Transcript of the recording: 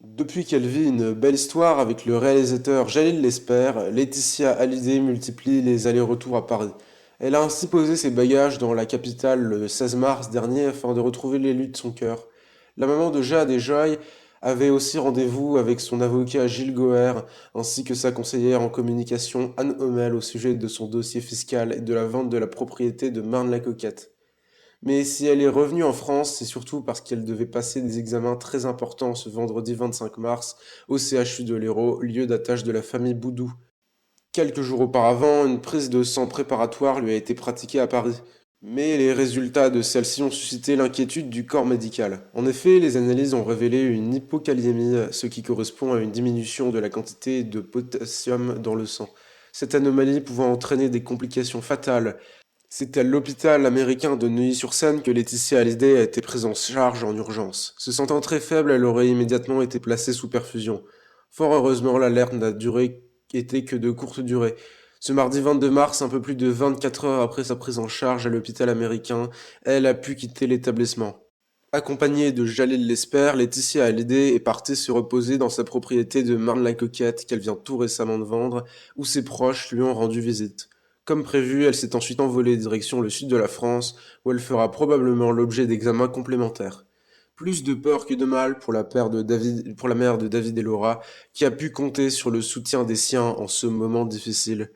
Depuis qu'elle vit une belle histoire avec le réalisateur Jalil Lesper, Laetitia Hallyday multiplie les allers-retours à Paris. Elle a ainsi posé ses bagages dans la capitale le 16 mars dernier afin de retrouver l'élu de son cœur. La maman de Jade et Joy avait aussi rendez-vous avec son avocat Gilles Goher ainsi que sa conseillère en communication Anne Hommel au sujet de son dossier fiscal et de la vente de la propriété de Marne-la-Coquette. Mais si elle est revenue en France, c'est surtout parce qu'elle devait passer des examens très importants ce vendredi 25 mars au CHU de l'Hérault, lieu d'attache de la famille Boudou. Quelques jours auparavant, une prise de sang préparatoire lui a été pratiquée à Paris. Mais les résultats de celle-ci ont suscité l'inquiétude du corps médical. En effet, les analyses ont révélé une hypokaliémie, ce qui correspond à une diminution de la quantité de potassium dans le sang. Cette anomalie pouvant entraîner des complications fatales. C'est à l'hôpital américain de Neuilly-sur-Seine que Laetitia Hallyday a été prise en charge en urgence. Se sentant très faible, elle aurait immédiatement été placée sous perfusion. Fort heureusement, l'alerte n'a duré été que de courte durée. Ce mardi 22 mars, un peu plus de 24 heures après sa prise en charge à l'hôpital américain, elle a pu quitter l'établissement. Accompagnée de Jalil Lesper, Laetitia Hallyday est partie se reposer dans sa propriété de Marne-la-Coquette qu'elle vient tout récemment de vendre, où ses proches lui ont rendu visite. Comme prévu, elle s'est ensuite envolée direction le sud de la France, où elle fera probablement l'objet d'examens complémentaires. Plus de peur que de mal pour la mère de David et Laura, qui a pu compter sur le soutien des siens en ce moment difficile.